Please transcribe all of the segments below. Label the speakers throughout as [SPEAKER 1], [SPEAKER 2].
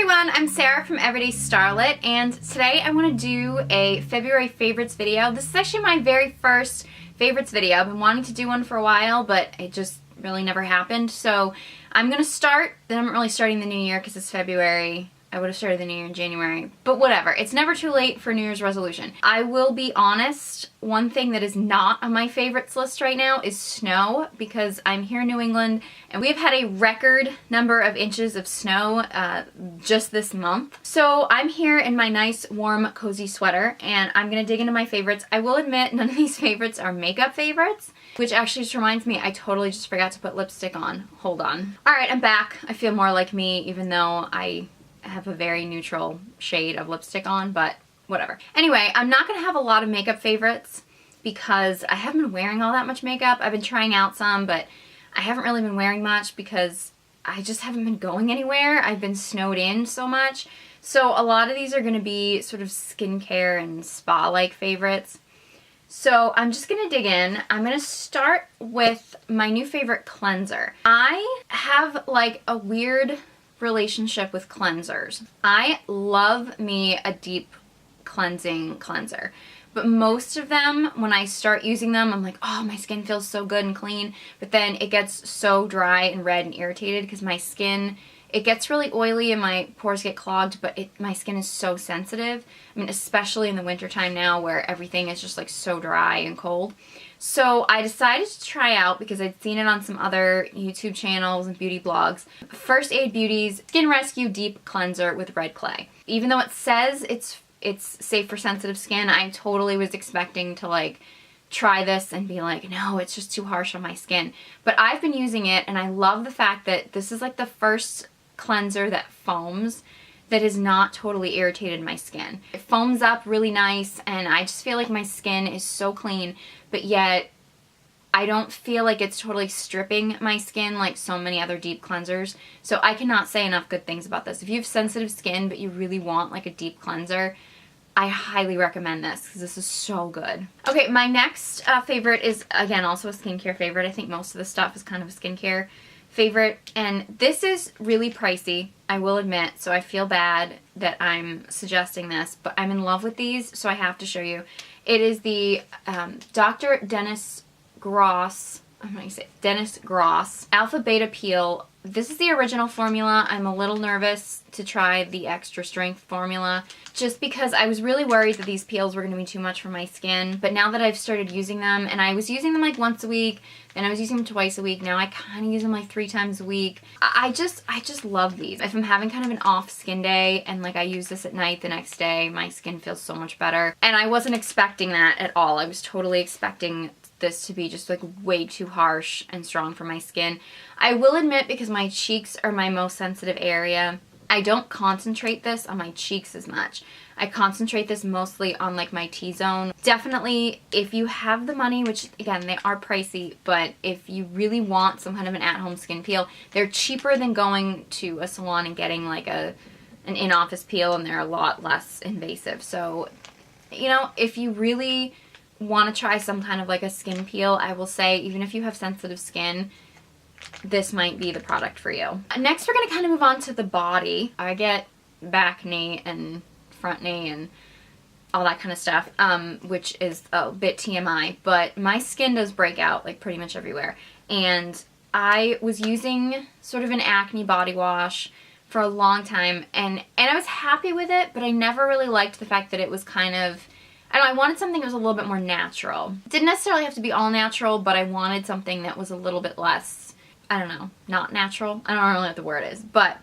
[SPEAKER 1] everyone, I'm Sarah from Everyday Starlet, and today I want to do a February favorites video. This is actually my very first favorites video. I've been wanting to do one for a while, but it just really never happened. So I'm going to start, then I'm not really starting the new year because it's February. I would have started the new year in January, but whatever. It's never too late for New Year's resolution. I will be honest, one thing that is not on my favorites list right now is snow, because I'm here in New England and we've had a record number of inches of snow just this month. So I'm here in my nice warm cozy sweater and I'm gonna dig into my favorites. I will admit none of these favorites are makeup favorites, which actually just reminds me I totally just forgot to put lipstick on. Hold on. Alright, I'm back. I feel more like me even though I have a very neutral shade of lipstick on, but whatever. Anyway, I'm not going to have a lot of makeup favorites because I haven't been wearing all that much makeup. I've been trying out some, but I haven't really been wearing much because I just haven't been going anywhere. I've been snowed in so much. So a lot of these are going to be sort of skincare and spa-like favorites. So I'm just going to dig in. I'm going to start with my new favorite cleanser. I have like a weird relationship with cleansers. I love me a deep cleansing cleanser, but most of them, when I start using them, I'm like, oh, my skin feels so good and clean, but then it gets so dry and red and irritated because my skin, it gets really oily and my pores get clogged, but my skin is so sensitive. I mean, especially in the wintertime now where everything is just like so dry and cold. So I decided to try out, because I'd seen it on some other YouTube channels and beauty blogs, First Aid Beauty's Skin Rescue Deep Cleanser with Red Clay. Even though it says it's safe for sensitive skin, I totally was expecting to like try this and be like, no, it's just too harsh on my skin. But I've been using it and I love the fact that this is like the first cleanser that foams that has not totally irritated my skin. It foams up really nice and I just feel like my skin is so clean, but yet I don't feel like it's totally stripping my skin like so many other deep cleansers. So I cannot say enough good things about this. If you have sensitive skin but you really want like a deep cleanser, I highly recommend this because this is so good. Okay, my next favorite is, again, also a skincare favorite. I think most of this stuff is kind of a skincare favorite, and this is really pricey, I will admit, so I feel bad that I'm suggesting this, but I'm in love with these, so I have to show you. It is the Dr. Dennis Gross, I'm going to say Dennis Gross Alpha Beta Peel. This is the original formula. I'm a little nervous to try the extra strength formula just because I was really worried that these peels were going to be too much for my skin. But now that I've started using them, and I was using them like once a week, then I was using them twice a week, now I kind of use them like 3 times a week. I just love these. If I'm having kind of an off skin day and like I use this at night the next day, my skin feels so much better. And I wasn't expecting that at all. I was totally expecting this to be just like way too harsh and strong for my skin. I will admit, because my cheeks are my most sensitive area, I don't concentrate this on my cheeks as much. I concentrate this mostly on like my T-zone. Definitely, if you have the money, which again, they are pricey, but if you really want some kind of an at-home skin peel, they're cheaper than going to a salon and getting like an in-office peel, and they're a lot less invasive. So, you know, if you really want to try some kind of like a skin peel, I will say, even if you have sensitive skin, this might be the product for you. Next, we're going to kind of move on to the body. I get back knee and front knee and all that kind of stuff, which is a bit TMI, but my skin does break out like pretty much everywhere. And I was using sort of an acne body wash for a long time, and I was happy with it, but I never really liked the fact that it was kind of, I don't know, I wanted something that was a little bit more natural. It didn't necessarily have to be all natural, but I wanted something that was a little bit less, I don't know, not natural. I don't really know what the word is, but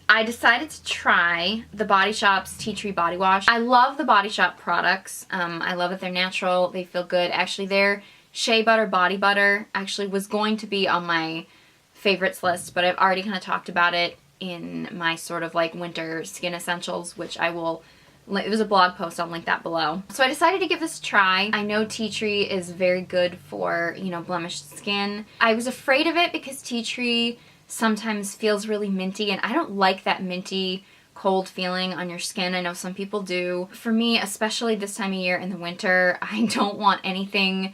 [SPEAKER 1] I decided to try the Body Shop's Tea Tree Body Wash. I love the Body Shop products. I love that they're natural, they feel good. Actually, their Shea Butter Body Butter actually was going to be on my favorites list, but I've already kind of talked about it in my sort of like winter skin essentials, which I will, it was a blog post, I'll link that below. So I decided to give this a try. I know tea tree is very good for, you know, blemished skin. I was afraid of it because tea tree sometimes feels really minty, and I don't like that minty cold feeling on your skin. I know some people do. For me, especially this time of year in the winter, I don't want anything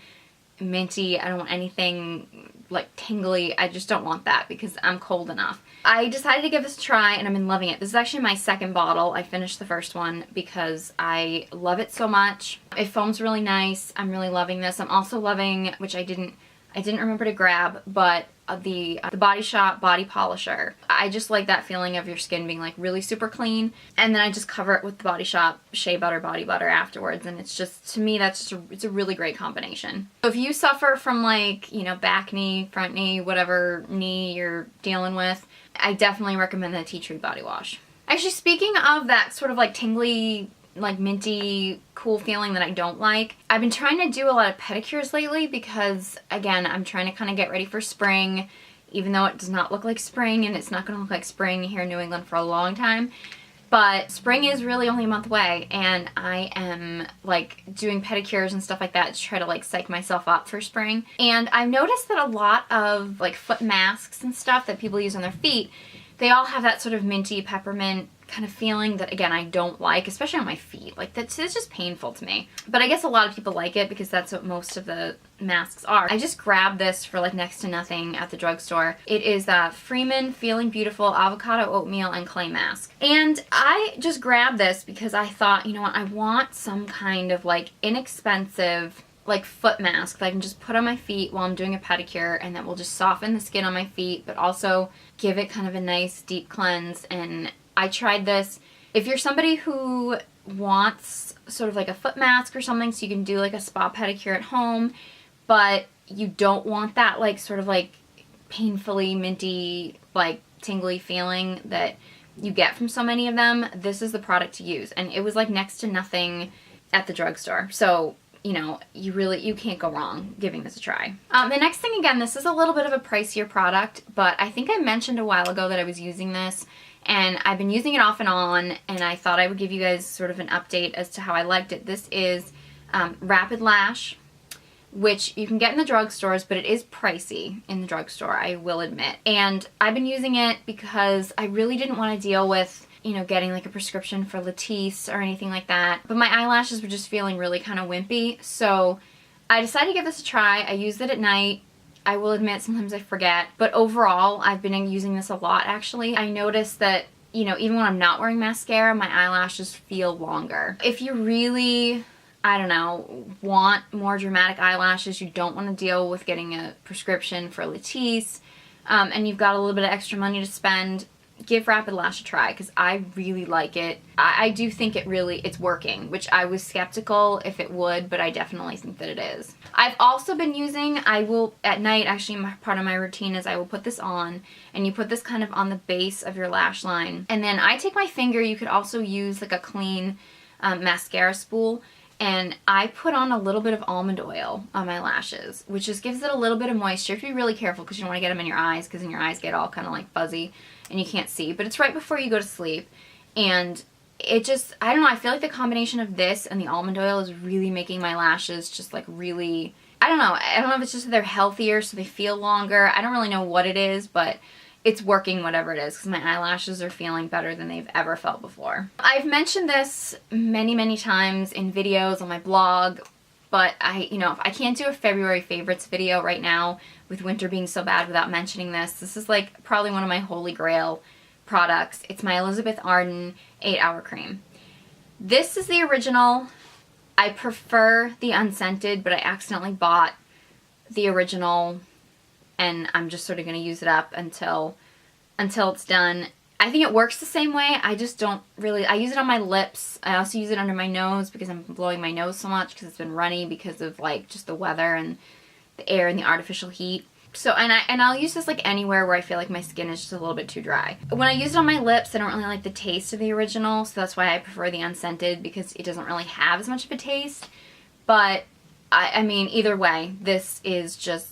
[SPEAKER 1] minty. I don't want anything like tingly. I just don't want that because I'm cold enough. I decided to give this a try and I've been loving it. This is actually my second bottle. I finished the first one because I love it so much. It foams really nice. I'm really loving this. I'm also loving, which I didn't remember to grab, but the Body Shop Body Polisher. I just like that feeling of your skin being like really super clean, and then I just cover it with the Body Shop Shea Butter Body Butter afterwards, and it's just, to me, that's just it's a really great combination. So if you suffer from like, you know, back knee, front knee, whatever knee you're dealing with, I definitely recommend the Tea Tree Body Wash. Actually, speaking of that sort of like tingly, like minty, cool feeling that I don't like, I've been trying to do a lot of pedicures lately because, again, I'm trying to kind of get ready for spring, even though it does not look like spring, and it's not going to look like spring here in New England for a long time. But spring is really only a month away, and I am like doing pedicures and stuff like that to try to like psych myself up for spring. And I've noticed that a lot of like foot masks and stuff that people use on their feet, they all have that sort of minty peppermint kind of feeling that, again, I don't like, especially on my feet. Like, it's just painful to me. But I guess a lot of people like it because that's what most of the masks are. I just grabbed this for like next to nothing at the drugstore. It is Freeman Feeling Beautiful Avocado Oatmeal and Clay Mask. And I just grabbed this because I thought, you know what, I want some kind of like inexpensive like foot mask that I can just put on my feet while I'm doing a pedicure, and that will just soften the skin on my feet but also give it kind of a nice deep cleanse. And I tried this. If you're somebody who wants sort of like a foot mask or something so you can do like a spa pedicure at home, but you don't want that like sort of like painfully minty, like tingly feeling that you get from so many of them, this is the product to use. And it was like next to nothing at the drugstore. So, you know, you can't go wrong giving this a try. The next thing, again, this is a little bit of a pricier product, but I think I mentioned a while ago that I was using this, and I've been using it off and on, and I thought I would give you guys sort of an update as to how I liked it. This is RapidLash, which you can get in the drugstores, but it is pricey in the drugstore, I will admit. And I've been using it because I really didn't want to deal with, you know, getting like a prescription for Latisse or anything like that. But my eyelashes were just feeling really kind of wimpy, so I decided to give this a try. I used it at night. I will admit sometimes I forget, but overall I've been using this a lot actually. I noticed that, you know, even when I'm not wearing mascara, my eyelashes feel longer. If you really, I don't know, want more dramatic eyelashes, you don't want to deal with getting a prescription for Latisse, and you've got a little bit of extra money to spend, give RapidLash a try because I really like it. I do think it's working, which I was skeptical if it would, but I definitely think that it is. I've also been using, at night, actually part of my routine is I will put this on, and you put this kind of on the base of your lash line. And then I take my finger, you could also use like a clean mascara spool, and I put on a little bit of almond oil on my lashes, which just gives it a little bit of moisture. You have to be really careful because you don't want to get them in your eyes, because then your eyes get all kind of like fuzzy and you can't see. But it's right before you go to sleep, and it just, I don't know, I feel like the combination of this and the almond oil is really making my lashes just like really, I don't know if it's just that they're healthier so they feel longer. I don't really know what it is, but it's working whatever it is because my eyelashes are feeling better than they've ever felt before. I've mentioned this many times in videos on my blog, but I can't do a February favorites video right now with winter being so bad without mentioning this. This is like probably one of my holy grail products. It's my Elizabeth Arden 8-Hour Cream. This is the original. I prefer the unscented, but I accidentally bought the original, and I'm just sort of going to use it up until it's done. I think it works the same way. I just don't really, I use it on my lips. I also use it under my nose because I'm blowing my nose so much because it's been runny because of like just the weather and the air and the artificial heat. So, and I'll use this like anywhere where I feel like my skin is just a little bit too dry. When I use it on my lips, I don't really like the taste of the original, so that's why I prefer the unscented, because it doesn't really have as much of a taste. But I mean, either way, this is just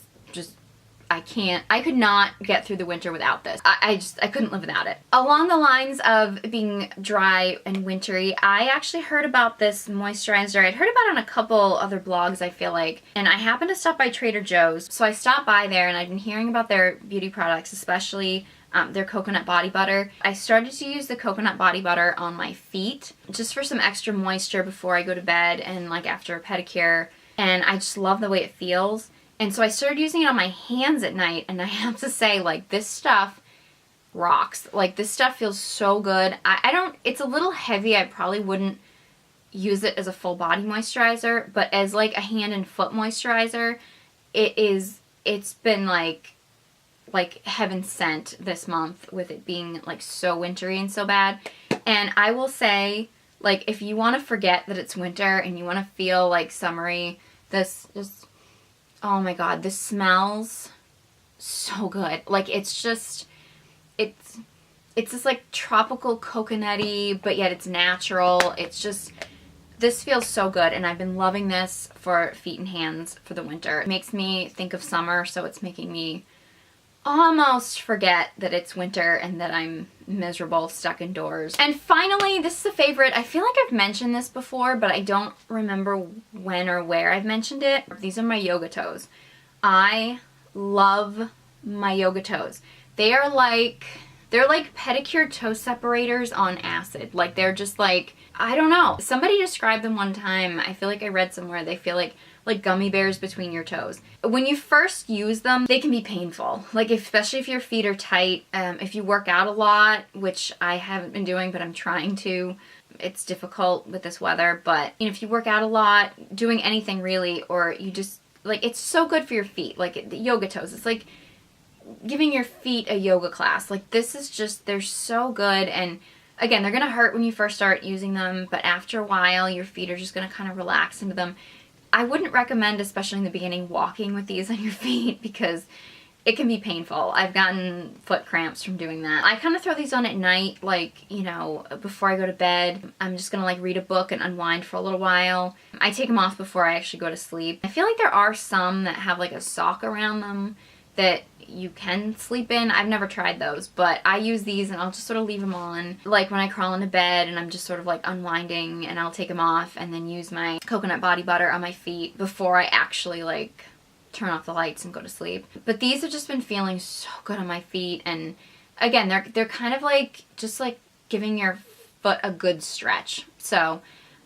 [SPEAKER 1] I could not get through the winter without this. I couldn't live without it. Along the lines of being dry and wintry, I actually heard about this moisturizer. I'd heard about it on a couple other blogs, I feel like, and I happened to stop by Trader Joe's. So I stopped by there, and I've been hearing about their beauty products, especially their coconut body butter. I started to use the coconut body butter on my feet just for some extra moisture before I go to bed and like after a pedicure, and I just love the way it feels. And so I started using it on my hands at night, and I have to say, like, this stuff rocks. Like, this stuff feels so good. I don't, it's a little heavy. I probably wouldn't use it as a full body moisturizer, but as like a hand and foot moisturizer, it's been like heaven sent this month, with it being like so wintry and so bad. And I will say, like, if you want to forget that it's winter and you want to feel like summery, this just, oh my god, this smells so good. Like, it's just, it's this like tropical coconutty, but yet it's natural. It's just, this feels so good, and I've been loving this for feet and hands for the winter. It makes me think of summer, so it's making me almost forget that it's winter and that I'm miserable stuck indoors. And finally, this is a favorite. I feel like I've mentioned this before, but I don't remember when or where I've mentioned it. These are my YogaToes. I love my YogaToes. They're like pedicure toe separators on acid. Like, they're just like, I don't know. Somebody described them one time. I feel like I read somewhere they feel like gummy bears between your toes. When you first use them, they can be painful. Like, especially if your feet are tight. If you work out a lot, which I haven't been doing, but I'm trying to. It's difficult with this weather, but you know, if you work out a lot, doing anything really, or you just, like, it's so good for your feet. Like, the YogaToes, it's like giving your feet a yoga class. Like, this is just, they're so good. And again, they're gonna hurt when you first start using them, but after a while, your feet are just gonna kind of relax into them. I wouldn't recommend, especially in the beginning, walking with these on your feet, because it can be painful. I've gotten foot cramps from doing that. I kind of throw these on at night, like, you know, before I go to bed. I'm just gonna like read a book and unwind for a little while. I take them off before I actually go to sleep. I feel like there are some that have like a sock around them that you can sleep in. I've never tried those, but I use these and I'll just sort of leave them on, like when I crawl into bed and I'm just sort of like unwinding, and I'll take them off and then use my coconut body butter on my feet before I actually like turn off the lights and go to sleep. But these have just been feeling so good on my feet, and again, they're kind of like just like giving your foot a good stretch. So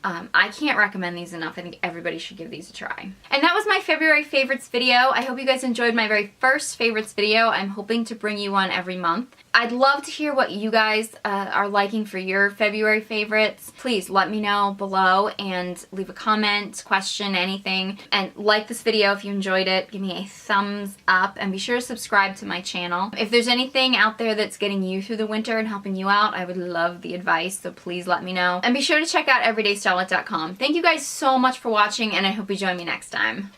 [SPEAKER 1] I can't recommend these enough. I think everybody should give these a try. And that was my February favorites video. I hope you guys enjoyed my very first favorites video. I'm hoping to bring you one every month. I'd love to hear what you guys are liking for your February favorites. Please let me know below and leave a comment, question, anything. And like this video if you enjoyed it. Give me a thumbs up and be sure to subscribe to my channel. If there's anything out there that's getting you through the winter and helping you out, I would love the advice, so please let me know. And be sure to check out everydaystarlet.com. Thank you guys so much for watching, and I hope you join me next time.